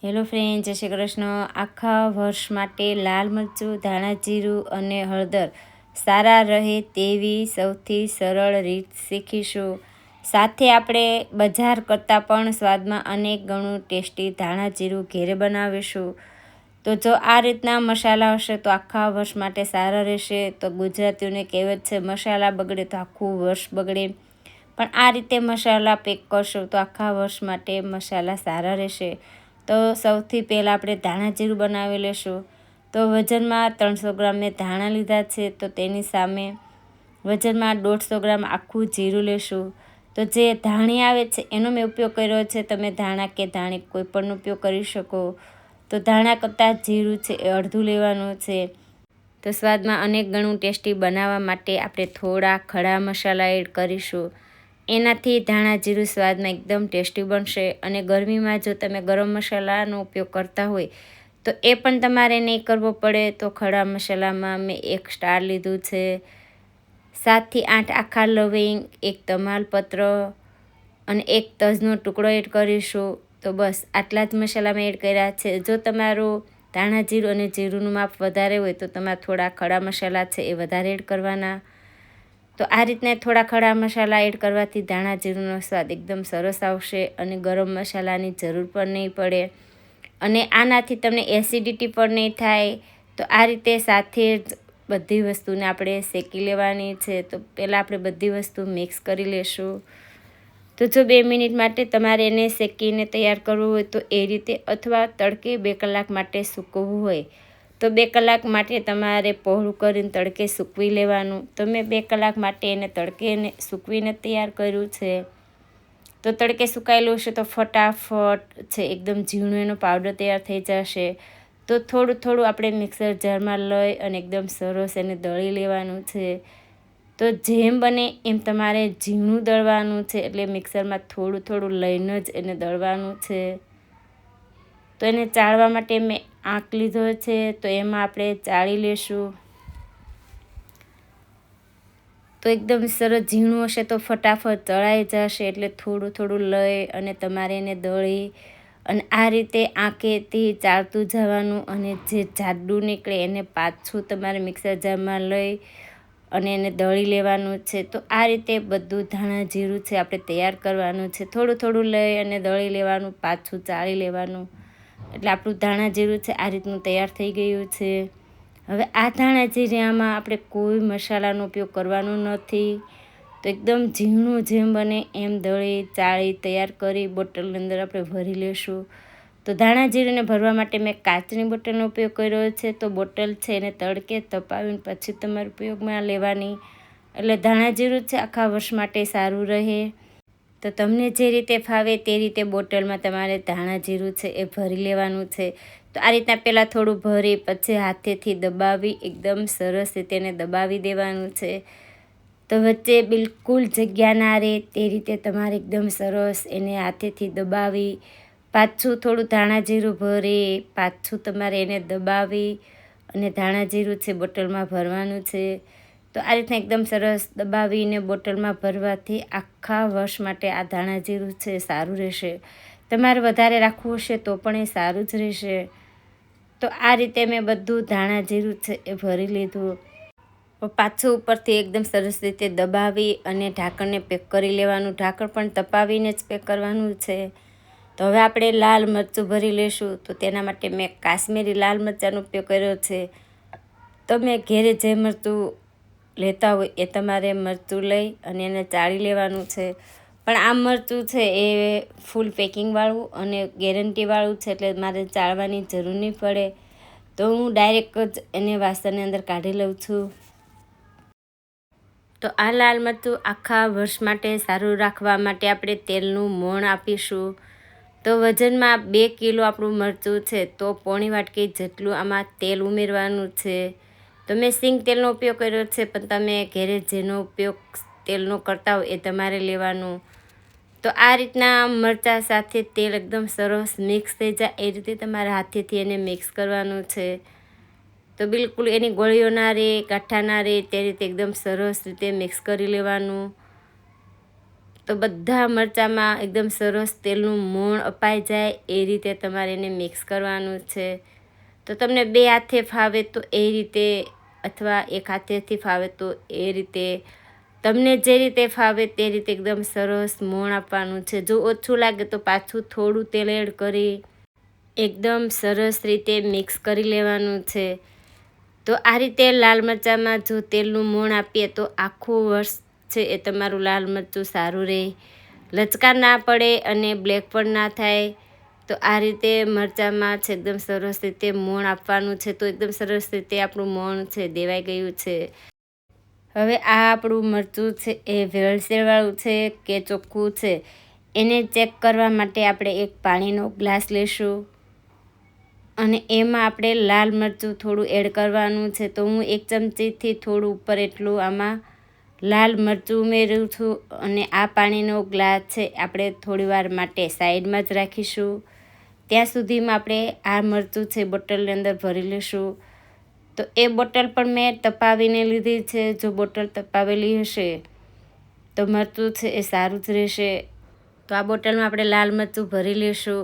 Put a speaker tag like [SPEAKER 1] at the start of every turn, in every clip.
[SPEAKER 1] Hello friend, જય શ્રી કૃષ્ણ. આખા વર્ષ માટે લાલ મરચું, ધાણા જીરું અને હળદર સારા રહે તેવી સૌથી સરળ રીત શીખીશું. સાથે આપણે બજાર કરતાં પણ સ્વાદમાં અનેક ગણું ટેસ્ટી ધાણા જીરું ઘેરે બનાવીશું. તો જો આ રીતના મસાલા હશે તો આખા વર્ષ માટે સારા રહેશે. તો ગુજરાતીઓને કહેવત છે, મસાલા બગડે તો આખું વર્ષ બગડે. પણ આ રીતે મસાલા પેક કરશો તો આખા વર્ષ માટે મસાલા સારા રહેશે. તો સૌથી પહેલાં આપણે ધાણા જીરું બનાવી લેશું. તો વજનમાં 300 ગ્રામ મેં ધાણા લીધા છે. તો તેની સામે વજનમાં 150 ગ્રામ આખું જીરું લેશું. તો જે ધાણી આવે છે એનો મેં ઉપયોગ કર્યો છે. તમે ધાણા કે ધાણી કોઈ પણનો ઉપયોગ કરી શકો. તો ધાણા કરતાં જીરું છે એ અડધું લેવાનું છે. તો સ્વાદમાં અનેક ગણું ટેસ્ટી બનાવવા માટે આપણે થોડા ખડા મસાલા એડ કરીશું. એનાથી ધાણા જીરું સ્વાદમાં એકદમ ટેસ્ટી બનશે. અને ગરમીમાં જો તમે ગરમ મસાલાનો ઉપયોગ કરતા હોય તો એ પણ તમારે નહીં કરવો પડે. તો ખડા મસાલામાં મેં 1 સ્ટાર લીધું છે, 7 થી 8 આખા લવિંગ, 1 તમાલપત્ર અને 1 તજનો ટુકડો એડ કરીશું. તો બસ આટલા જ મસાલા મેં એડ કર્યા છે. જો તમારું ધાણા જીરું અને જીરુંનું માપ વધારે હોય તો તમારે થોડા ખડા મસાલા છે એ વધારે એડ કરવાના. તો આ રીતના થોડા ખડા મસાલા એડ કરવાથી ધાણા જીરુંનો સ્વાદ એકદમ સરસ આવશે અને ગરમ મસાલાની જરૂર પણ નહીં પડે. અને આનાથી તમને એસિડિટી પણ નહીં થાય. તો આ રીતે સાથે જ બધી વસ્તુને આપણે શેકી લેવાની છે. તો પહેલાં આપણે બધી વસ્તુ મિક્સ કરી લેશું. તો જો 2 મિનિટ માટે તમારે એને શેકીને તૈયાર કરવું હોય તો એ રીતે, અથવા તડકે 2 કલાક માટે સૂકવવું હોય તો 2 કલાક માટે તમારે પહોળું કરીને તડકે સૂકવી લેવાનું. તો મેં 2 કલાક માટે એને તડકે સૂકવીને તૈયાર કર્યું છે. તો તડકે સુકાયેલું હશે તો ફટાફટ છે એકદમ ઝીણું એનો પાવડર તૈયાર થઈ જશે. તો થોડું થોડું આપણે મિક્સર જારમાં લઈ અને એકદમ સરસ એને દળી લેવાનું છે. તો જેમ બને એમ તમારે ઝીણું દળવાનું છે. એટલે મિક્સરમાં થોડું થોડું લઈને જ એને દળવાનું છે. તો એને ચાળવા માટે મેં આંક લીધો છે. તો એમાં આપણે ચાળી લેશું. તો એકદમ સરસ ઝીણું હશે તો ફટાફટ ચડાઈ જશે. એટલે થોડું થોડું લઈ અને તમારે એને દળી અને આ રીતે આંખેથી ચાળતું જવાનું. અને જે જાડું નીકળે એને પાછું તમારે મિક્સર જારમાં લઈ અને એને દળી લેવાનું છે. તો આ રીતે બધું ધાણા જીરું છે આપણે તૈયાર કરવાનું છે. થોડું થોડું લઈ અને દળી લેવાનું, પાછું ચાળી લેવાનું. એટલે આપણું ધાણા જીરું છે આ રીતનું તૈયાર થઈ ગયું છે. હવે આ ધાણા જીરામાં આપણે કોઈ મસાલાનો ઉપયોગ કરવાનો નથી. તો એકદમ ઝીણું જેમ બને એમ દળી ચાળી તૈયાર કરી બોટલની અંદર આપણે ભરી લેશું. તો ધાણા જીરુંને ભરવા માટે મેં કાચની બોટલનો ઉપયોગ કર્યો છે. તો બોટલ છે એને તડકે તપાવીને પછી તમારે ઉપયોગમાં લેવાની. એટલે ધાણા જીરું છે આખા વર્ષ માટે સારું રહે. તો તમને જે રીતે ફાવે તે રીતે બોટલમાં તમારે ધાણા જીરું છે એ ભરી લેવાનું છે. તો આ રીતના પહેલાં થોડું ભરી પછી હાથેથી દબાવી એકદમ સરસ રીતે એને દબાવી દેવાનું છે. તો વચ્ચે બિલકુલ જગ્યા ના રહે તે રીતે તમારે એકદમ સરસ એને હાથેથી દબાવી, પાછું થોડું ધાણા જીરું ભરી, પાછું તમારે એને દબાવી અને ધાણા જીરું છે બોટલમાં ભરવાનું છે. તો આ રીતના એકદમ સરસ દબાવીને બોટલમાં ભરવાથી આખા વર્ષ માટે આ ધાણા જીરું છે સારું રહેશે. તમારે વધારે રાખવું હશે તો પણ એ સારું જ રહેશે. તો આ રીતે મેં બધું ધાણા જીરું છે એ ભરી લીધું. પાછું ઉપરથી એકદમ સરસ રીતે દબાવી અને ઢાંકણને પેક કરી લેવાનું. ઢાંકણ પણ તપાવીને જ પેક કરવાનું છે. તો હવે આપણે લાલ મરચું ભરી લેશું. તો તેના માટે મેં કાશ્મીરી લાલ મરચાંનો ઉપયોગ કર્યો છે. તમે ઘેરે જે મરચું લેતા હોય એ તમારે મરચું લઈ અને એને ચાળી લેવાનું છે. પણ આ મરચું છે એ ફૂલ પેકિંગવાળું અને ગેરંટીવાળું છે. એટલે મારે ચાળવાની જરૂર નહીં પડે. તો હું ડાયરેક્ટ જ એને વાસણની અંદર કાઢી લઉં છું. તો આ લાલ મરચું આખા વર્ષ માટે સારું રાખવા માટે આપણે તેલનું મોણ આપીશું. તો વજનમાં 2 કિલો આપણું મરચું છે તો પોણી વાટકી જેટલું આમાં તેલ ઉમેરવાનું છે. તો મેં સિંગ તેલનો ઉપયોગ કર્યો છે, પણ તમે ઘરે જેનો ઉપયોગ તેલનો કરતા હોય એ તમારે લેવાનું. તો આ રીતના મરચાં સાથે તેલ એકદમ સરસ મિક્સ થઈ જાય એ રીતે તમારે હાથેથી એને મિક્સ કરવાનું છે. તો બિલકુલ એની ગોળીઓ ના રહે, ગાંઠા ના રહે તે રીતે એકદમ સરસ રીતે મિક્સ કરી લેવાનું. તો બધા મરચાંમાં એકદમ સરસ તેલનું મોણ અપાઈ જાય એ રીતે તમારે એને મિક્સ કરવાનું છે. તો તમને 2 હાથે ફાવે તો એ રીતે, અથવા 1 હાથેથી ફાવે તો એ રીતે, તમને જે રીતે ફાવે તે રીતે એકદમ સરસ મોણ આપવાનું છે. જો ઓછું લાગે તો પાછું થોડું તેલ એડ કરી એકદમ સરસ રીતે મિક્સ કરી લેવાનું છે. તો આ રીતે લાલ મરચાંમાં જો તેલનું મોણ આપીએ તો આખું વર્ષ છે એ તમારું લાલ મરચું સારું રહે, લચકા ના પડે અને બ્લેક પણ ના થાય. તો આ રીતે મરચાંમાં છે એકદમ સરસ રીતે મોણ આપવાનું છે. તો એકદમ સરસ રીતે આપણું મોણ છે દેવાઈ ગયું છે. હવે આ આપણું મરચું છે એ ભેળસેળવાળું છે કે ચોખ્ખું છે એને ચેક કરવા માટે આપણે એક પાણીનો ગ્લાસ લેશું અને એમાં આપણે લાલ મરચું થોડું એડ કરવાનું છે. તો હું 1 ચમચીથી થોડું ઉપર એટલું આમાં લાલ મરચું ઉમેરું છું અને આ પાણીનો ગ્લાસ છે આપણે થોડી વાર માટે સાઈડમાં જ રાખીશું. ત્યાં સુધીમાં આપણે આ મરચું છે બોટલની અંદર ભરી લઈશું. તો એ બોટલ પણ મેં તપાવીને લીધી છે. જો બોટલ તપાવેલી હશે તો મરચું છે એ સારું જ રહેશે. તો આ બોટલમાં આપણે લાલ મરચું ભરી લઈશું.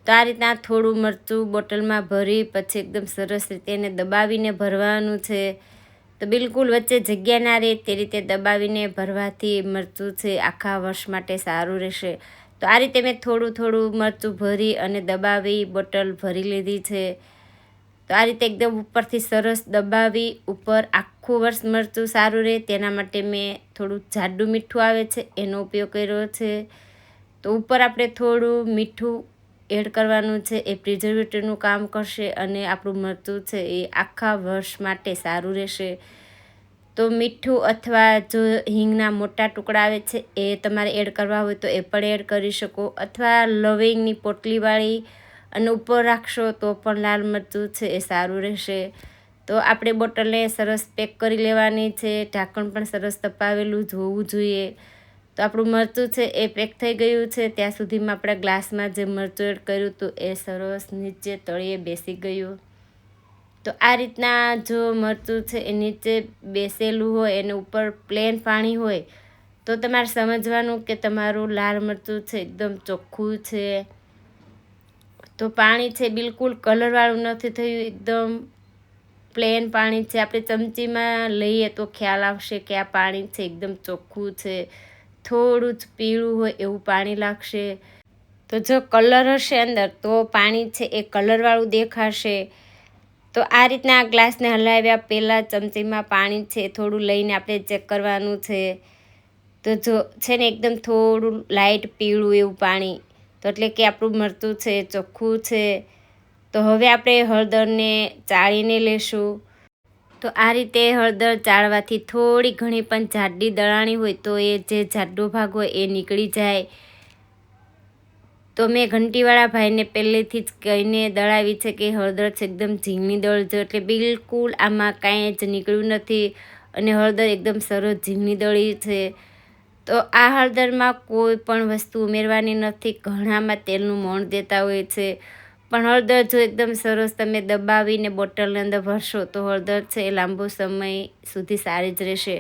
[SPEAKER 1] તો આ રીતના થોડું મરચું બોટલમાં ભરી પછી એકદમ સરસ રીતે એને દબાવીને ભરવાનું છે. તો બિલકુલ વચ્ચે જગ્યા ના રહે તે રીતે દબાવીને ભરવાથી મરચું છે આખા વર્ષ માટે સારું રહેશે. તો આ રીતે મેં થોડું થોડું મરચું ભરી અને દબાવી બોટલ ભરી લીધી છે. તો આ રીતે એકદમ ઉપરથી સરસ દબાવી ઉપર આખું વર્ષ મરચું સારું રહે તેના માટે મેં થોડું જાડું મીઠું આવે છે એનો ઉપયોગ કર્યો છે. તો ઉપર આપણે થોડું મીઠું એડ કરવાનું છે. એ પ્રિઝર્વેટિવનું કામ કરશે અને આપણું મરચું છે એ આખા વર્ષ માટે સારું રહેશે. તો મીઠું અથવા જો હિંગના મોટા ટુકડા આવે છે એ તમારે એડ કરવા હોય તો એ પણ એડ કરી શકો, અથવા લવિંગની પોટલીવાળી અને ઉપર રાખશો તો પણ લાલ મરચું છે એ સારું રહેશે. તો આપણે બોટલને સરસ પેક કરી લેવાની છે. ઢાંકણ પણ સરસ તપાવેલું જ હોવું જોઈએ. તો આપણું મરચું છે એ પેક થઈ ગયું છે. ત્યાં સુધીમાં આપણા ગ્લાસમાં જે મરચું એડ કર્યું હતું એ સરસ નીચે તળિયે બેસી ગયું. તો આ રીતના જો મરચું છે એ નીચે બેસેલું હોય અને ઉપર પ્લેન પાણી હોય તો તમારે સમજવાનું કે તમારું લાલ મરચું છે એકદમ ચોખ્ખું છે. તો પાણી છે બિલકુલ કલરવાળું નથી થયું, એકદમ પ્લેન પાણી છે. આપણે ચમચીમાં લઈએ તો ખ્યાલ આવશે કે આ પાણી છે એકદમ ચોખ્ખું છે. થોડું જ પીળું હોય એવું પાણી લાગશે. તો જો કલર હશે અંદર તો પાણી છે એ કલરવાળું દેખાશે. તો આ રીતના આ ગ્લાસને હલાવ્યા પહેલાં ચમચીમાં પાણી છે થોડું લઈને આપણે ચેક કરવાનું છે. તો જો છે ને એકદમ થોડું લાઇટ પીળું એવું પાણી, તો એટલે કે આપણું મરચું છે ચોખ્ખું છે. તો હવે આપણે હળદરને ચાળીને લેશું. તો આ રીતે હળદર ચાળવાથી થોડી ઘણી પણ જાડી દળાણી હોય તો એ જે જાડો ભાગ હોય એ નીકળી જાય. તો મેં ઘંટીવાળા ભાઈને પહેલેથી જ કહીને દળાવી છે કે હળદર છે એકદમ ઝીણી દળજો, એટલે બિલકુલ આમાં કાંઈ જ નીકળ્યું નથી અને હળદર એકદમ સરસ ઝીણી દળી છે. તો આ હળદરમાં કોઈ પણ વસ્તુ ઉમેરવાની નથી. ઘણામાં તેલનું મોણ દેતા હોય છે, પણ હળદર જો એકદમ સરસ તમે દબાવીને બોટલની અંદર ભરશો તો હળદર છે એ લાંબો સમય સુધી સારી જ રહેશે.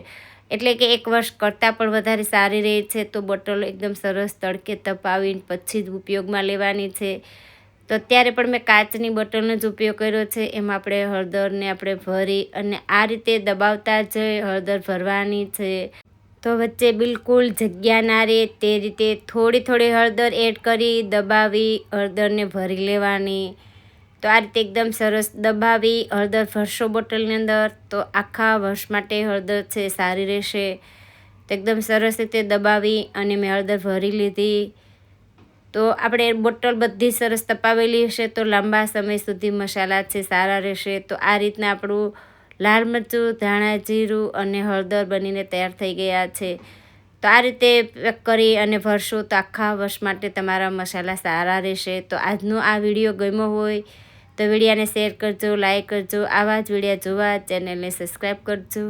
[SPEAKER 1] એટલે કે 1 વર્ષ કરતાં પણ વધારે સારી રહે છે. તો બોટલ એકદમ સરસ તડકે તપાવીને પછી જ ઉપયોગમાં લેવાની છે. તો અત્યારે પણ મેં કાચની બોટલનો જ ઉપયોગ કર્યો છે. એમાં આપણે હળદરને આપણે ભરી અને આ રીતે દબાવતા જ હળદર ભરવાની છે. તો વચ્ચે બિલકુલ જગ્યા ના રહે તે રીતે થોડી થોડી હળદર એડ કરી દબાવી હળદરને ભરી લેવાની. તો આ રીતે એકદમ સરસ દબાવી હળદર ભરશો બોટલની અંદર તો આખા વર્ષ માટે હળદર છે સારી રહેશે. તો એકદમ સરસ રીતે દબાવી અને મેં હળદર ભરી લીધી. તો આપણે બોટલ બધી સરસ તપાવેલી હશે તો લાંબા સમય સુધી મસાલા છે સારા રહેશે. તો આ રીતના આપણું લાલ મરચું, ધાણા જીરું અને હળદર બનીને તૈયાર થઈ ગયા છે. તો આ રીતે પેક કરી અને ભરશો તો આખા વર્ષ માટે તમારા મસાલા સારા રહેશે. તો આજનો આ વિડીયો ગમ્યો હોય તો વિડીયોને શેર કરજો, લાઈક કરજો. આવા જ વિડીયો જોવા ચેનલને સબસ્ક્રાઈબ કરજો.